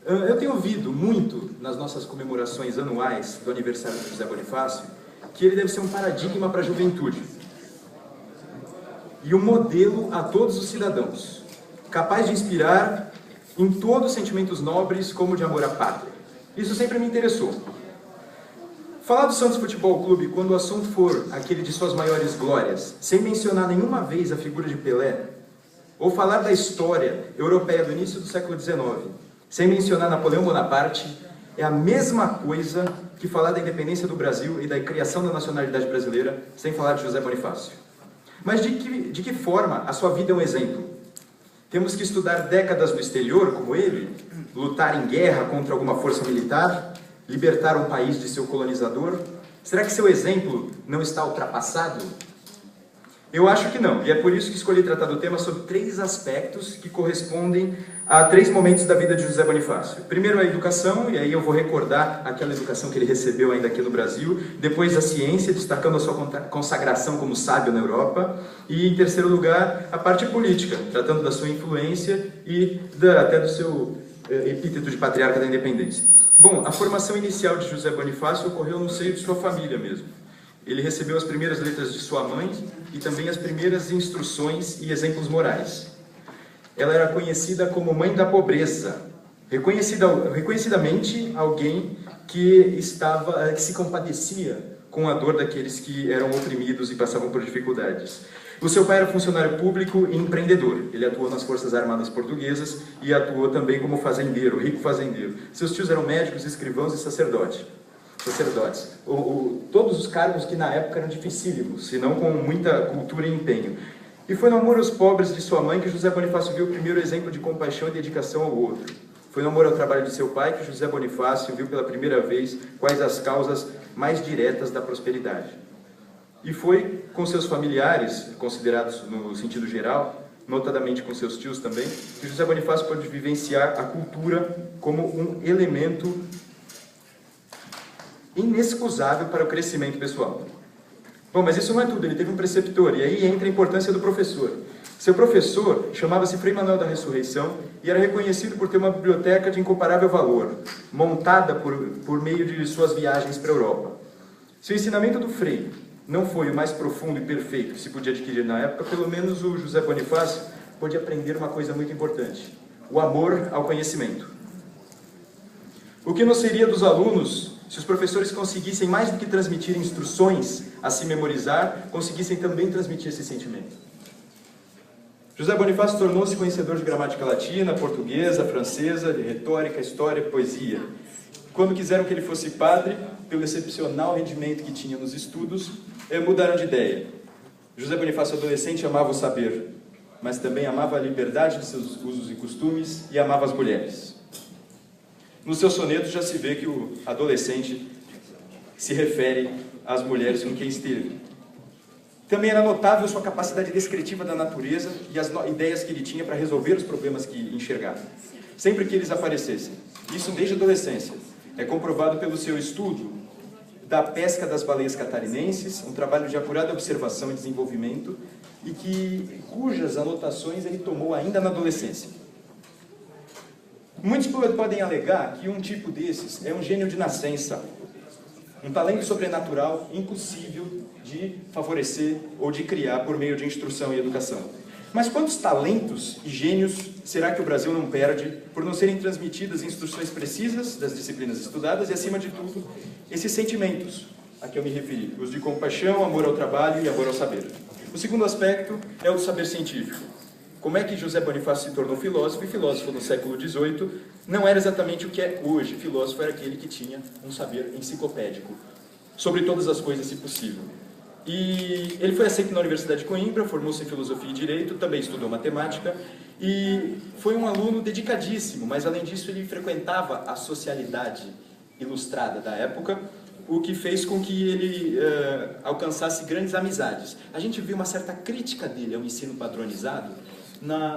Eu tenho ouvido muito nas nossas comemorações anuais do aniversário de José Bonifácio que ele deve ser um paradigma para a juventude e um modelo a todos os cidadãos, capaz de inspirar em todos sentimentos nobres como o de amor à pátria. Isso sempre me interessou. Falar do Santos Futebol Clube quando o assunto for aquele de suas maiores glórias, sem mencionar nenhuma vez a figura de Pelé, ou falar da história europeia do início do século XIX, sem mencionar Napoleão Bonaparte, é a mesma coisa que falar da independência do Brasil e da criação da nacionalidade brasileira, sem falar de José Bonifácio. Mas de que forma a sua vida é um exemplo? Temos que estudar décadas no exterior, como ele, lutar em guerra contra alguma força militar, libertar um país de seu colonizador? Será que seu exemplo não está ultrapassado? Eu acho que não, e é por isso que escolhi tratar do tema sobre 3 aspectos que correspondem a 3 momentos da vida de José Bonifácio. Primeiro a educação, e aí eu vou recordar aquela educação que ele recebeu ainda aqui no Brasil. Depois a ciência, destacando a sua consagração como sábio na Europa. E em terceiro lugar, a parte política, tratando da sua influência e até do seu epíteto de patriarca da independência. Bom, a formação inicial de José Bonifácio ocorreu no seio de sua família mesmo. Ele recebeu as primeiras letras de sua mãe e também as primeiras instruções e exemplos morais. Ela era conhecida como mãe da pobreza, reconhecidamente alguém que se compadecia com a dor daqueles que eram oprimidos e passavam por dificuldades. O seu pai era funcionário público e empreendedor. Ele atuou nas Forças Armadas Portuguesas e atuou também como fazendeiro, rico fazendeiro. Seus tios eram médicos, escrivãos e sacerdotes. Todos os cargos que na época eram dificílimos, se não com muita cultura e empenho. E foi no amor aos pobres de sua mãe que José Bonifácio viu o primeiro exemplo de compaixão e dedicação ao outro. Foi no amor ao trabalho de seu pai que José Bonifácio viu pela primeira vez quais as causas mais diretas da prosperidade. E foi com seus familiares, considerados no sentido geral, notadamente com seus tios também, que José Bonifácio pôde vivenciar a cultura como um elemento inexcusável para o crescimento pessoal. Bom, mas isso não é tudo, ele teve um preceptor, e aí entra a importância do professor. Seu professor chamava-se Frei Manuel da Ressurreição e era reconhecido por ter uma biblioteca de incomparável valor, montada por meio de suas viagens para a Europa. Seu ensinamento do Frei não foi o mais profundo e perfeito que se podia adquirir na época, pelo menos o José Bonifácio pôde aprender uma coisa muito importante: o amor ao conhecimento. O que não seria dos alunos se os professores conseguissem, mais do que transmitir instruções a se memorizar, conseguissem também transmitir esse sentimento? José Bonifácio tornou-se conhecedor de gramática latina, portuguesa, francesa, de retórica, história, poesia. Quando quiseram que ele fosse padre, pelo excepcional rendimento que tinha nos estudos, mudaram de ideia. José Bonifácio, adolescente, amava o saber, mas também amava a liberdade de seus usos e costumes e amava as mulheres. No seu soneto já se vê que o adolescente se refere às mulheres com quem esteve. Também era notável sua capacidade descritiva da natureza e as ideias que ele tinha para resolver os problemas que enxergava, sempre que eles aparecessem. Isso desde a adolescência. É comprovado pelo seu estudo da pesca das baleias catarinenses, um trabalho de apurada observação e desenvolvimento, e cujas anotações ele tomou ainda na adolescência. Muitos podem alegar que um tipo desses é um gênio de nascença, um talento sobrenatural impossível de favorecer ou de criar por meio de instrução e educação. Mas quantos talentos e gênios será que o Brasil não perde por não serem transmitidas instruções precisas das disciplinas estudadas e, acima de tudo, esses sentimentos a que eu me referi, os de compaixão, amor ao trabalho e amor ao saber? O segundo aspecto é o do saber científico. Como é que José Bonifácio se tornou filósofo? E filósofo no século XVIII não era exatamente o que é hoje. Filósofo era aquele que tinha um saber enciclopédico sobre todas as coisas, se possível. E ele foi aceito na Universidade de Coimbra, formou-se em Filosofia e Direito, também estudou matemática, e foi um aluno dedicadíssimo, mas além disso ele frequentava a socialidade ilustrada da época, o que fez com que ele alcançasse grandes amizades. A gente viu uma certa crítica dele ao ensino padronizado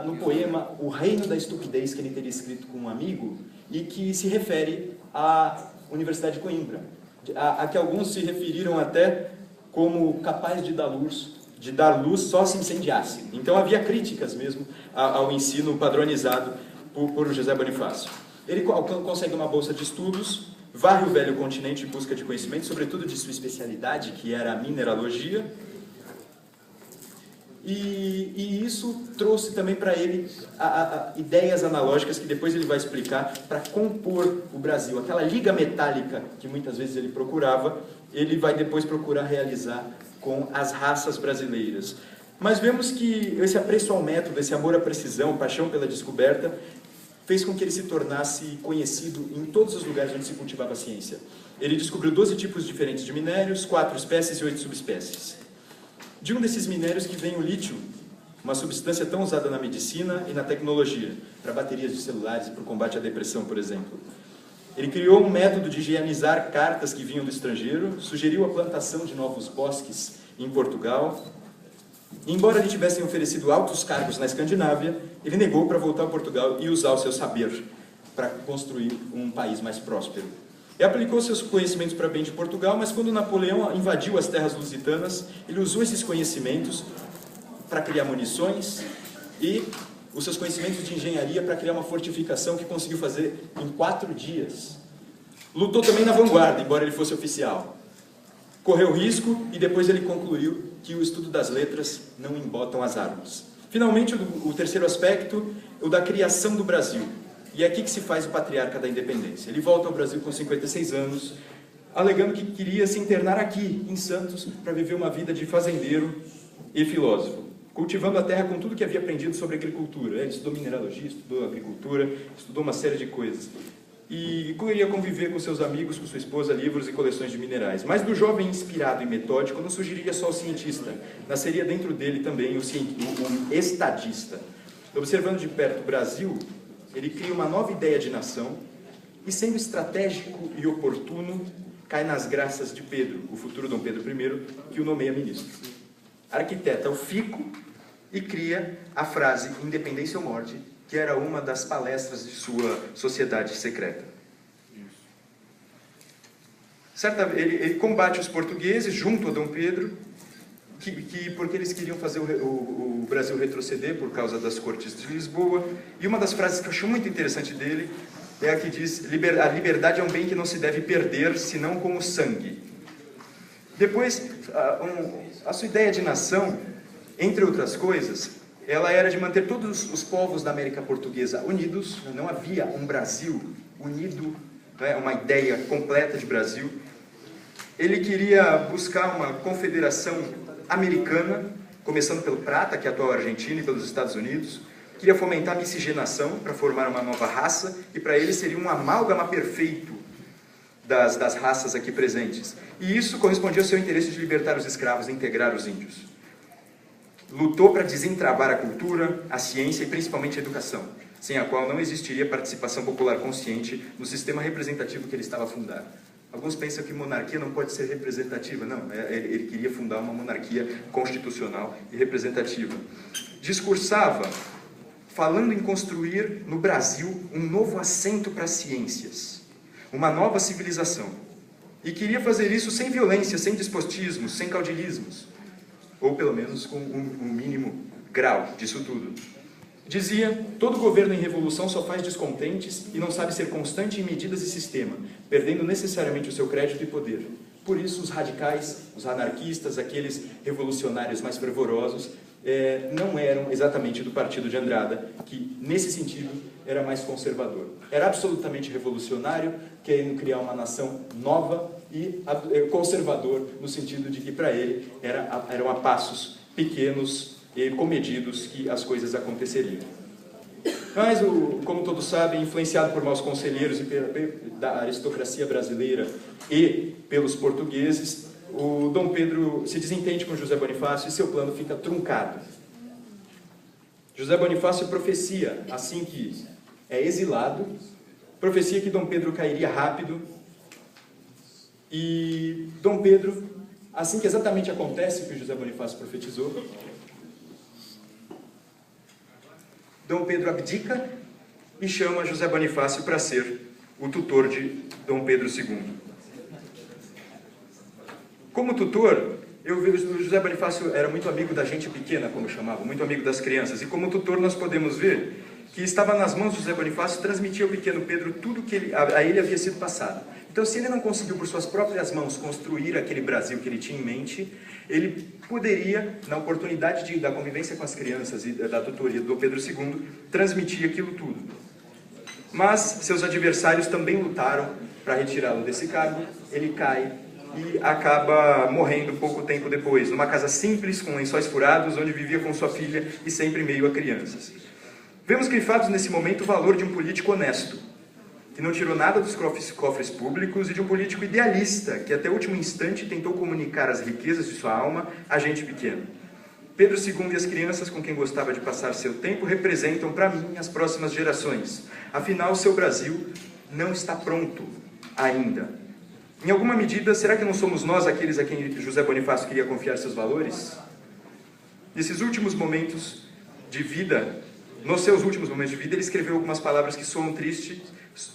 no poema O Reino da Estupidez, que ele teria escrito com um amigo, e que se refere à Universidade de Coimbra, a que alguns se referiram até como capaz de dar luz só se incendiasse. Então havia críticas mesmo ao ensino padronizado por José Bonifácio. Ele consegue uma bolsa de estudos, varre o velho continente em busca de conhecimento, sobretudo de sua especialidade, que era a mineralogia. E isso trouxe também para ele ideias analógicas que depois ele vai explicar para compor o Brasil. Aquela liga metálica que muitas vezes ele procurava, ele vai depois procurar realizar com as raças brasileiras. Mas vemos que esse apreço ao método, esse amor à precisão, paixão pela descoberta, fez com que ele se tornasse conhecido em todos os lugares onde se cultivava a ciência. Ele descobriu 12 tipos diferentes de minérios, 4 espécies e 8 subespécies. De um desses minérios que vem o lítio, uma substância tão usada na medicina e na tecnologia, para baterias de celulares e para o combate à depressão, por exemplo. Ele criou um método de higienizar cartas que vinham do estrangeiro, sugeriu a plantação de novos bosques em Portugal. Embora lhe tivessem oferecido altos cargos na Escandinávia, ele negou para voltar a Portugal e usar o seu saber para construir um país mais próspero. E aplicou seus conhecimentos para bem de Portugal, mas quando Napoleão invadiu as terras lusitanas, ele usou esses conhecimentos para criar munições e os seus conhecimentos de engenharia para criar uma fortificação que conseguiu fazer em 4 dias. Lutou também na vanguarda, embora ele fosse oficial. Correu risco e depois ele concluiu que o estudo das letras não embotam as armas. Finalmente, o terceiro aspecto, o da criação do Brasil. E é aqui que se faz o patriarca da independência. Ele volta ao Brasil com 56 anos, alegando que queria se internar aqui, em Santos, para viver uma vida de fazendeiro e filósofo, cultivando a terra com tudo que havia aprendido sobre agricultura. Ele estudou mineralogia, estudou agricultura, estudou uma série de coisas. E queria conviver com seus amigos, com sua esposa, livros e coleções de minerais. Mas do jovem inspirado e metódico não surgiria só o cientista, nasceria dentro dele também o estadista. Observando de perto o Brasil, ele cria uma nova ideia de nação e, sendo estratégico e oportuno, cai nas graças de Pedro, o futuro Dom Pedro I, que o nomeia ministro. Arquiteta o fico e cria a frase independência ou morte, que era uma das palestras de sua sociedade secreta. Ele combate os portugueses junto a Dom Pedro, porque eles queriam fazer o Brasil retroceder por causa das cortes de Lisboa. E uma das frases que eu acho muito interessante dele é a que diz: a liberdade é um bem que não se deve perder, senão com o sangue. Depois, a sua ideia de nação, entre outras coisas, ela era de manter todos os povos da América Portuguesa unidos. Não havia um Brasil unido, uma ideia completa de Brasil. Ele queria buscar uma confederação americana, começando pelo Prata, que é a atual Argentina, e pelos Estados Unidos. Queria fomentar a miscigenação para formar uma nova raça, e para ele seria um amálgama perfeito das raças aqui presentes. E isso correspondia ao seu interesse de libertar os escravos e integrar os índios. Lutou para desentravar a cultura, a ciência e principalmente a educação, sem a qual não existiria participação popular consciente no sistema representativo que ele estava a fundar. Alguns pensam que monarquia não pode ser representativa. Não, ele queria fundar uma monarquia constitucional e representativa. Discursava falando em construir no Brasil um novo assento para as ciências, uma nova civilização. E queria fazer isso sem violência, sem despotismos, sem caudilismos, ou pelo menos com um mínimo grau disso tudo. Dizia: todo governo em revolução só faz descontentes e não sabe ser constante em medidas e sistema, perdendo necessariamente o seu crédito e poder. Por isso, os radicais, os anarquistas, aqueles revolucionários mais fervorosos, não eram exatamente do partido de Andrada, que, nesse sentido, era mais conservador. Era absolutamente revolucionário, querendo criar uma nação nova, e conservador, no sentido de que, para ele, eram a passos pequenos e comedidos que as coisas aconteceriam. Mas, como todos sabem, influenciado por maus conselheiros e da aristocracia brasileira e pelos portugueses, o Dom Pedro se desentende com José Bonifácio e seu plano fica truncado. José Bonifácio proficia, assim que é exilado, proficia que Dom Pedro cairia rápido, e Dom Pedro, assim que exatamente acontece o que José Bonifácio profetizou, Dom Pedro abdica e chama José Bonifácio para ser o tutor de Dom Pedro II. Como tutor, eu vejo o José Bonifácio era muito amigo da gente pequena, como chamavam, muito amigo das crianças. E como tutor nós podemos ver que estava nas mãos de José Bonifácio, transmitia ao pequeno Pedro tudo que a ele havia sido passado. Então, se ele não conseguiu por suas próprias mãos construir aquele Brasil que ele tinha em mente, ele poderia, na oportunidade da convivência com as crianças e da tutoria do Pedro II, transmitir aquilo tudo. Mas seus adversários também lutaram para retirá-lo desse cargo. Ele cai e acaba morrendo pouco tempo depois, numa casa simples, com lençóis furados, onde vivia com sua filha e sempre em meio a crianças. Vemos grifados nesse momento o valor de um político honesto, que não tirou nada dos cofres públicos, e de um político idealista, que até o último instante tentou comunicar as riquezas de sua alma a gente pequena. Pedro II e as crianças com quem gostava de passar seu tempo representam, para mim, as próximas gerações. Afinal, seu Brasil não está pronto ainda. Em alguma medida, será que não somos nós aqueles a quem José Bonifácio queria confiar seus valores? Nesses últimos momentos de vida, nos seus últimos momentos de vida, ele escreveu algumas palavras que soam tristes,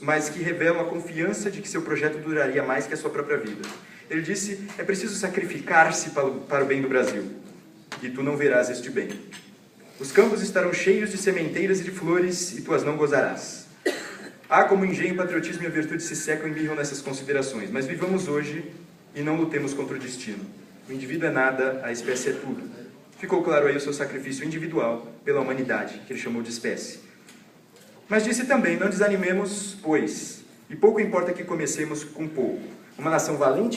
mas que revelam a confiança de que seu projeto duraria mais que a sua própria vida. Ele disse: é preciso sacrificar-se para o bem do Brasil, e tu não verás este bem. Os campos estarão cheios de sementeiras e de flores, e tu as não gozarás. Há como engenho, patriotismo e a virtude se secam e mirram nessas considerações, mas vivamos hoje e não lutemos contra o destino. O indivíduo é nada, a espécie é tudo. Ficou claro aí o seu sacrifício individual pela humanidade, que ele chamou de espécie. Mas disse também: não desanimemos, pois, e pouco importa que comecemos com pouco. Uma nação valente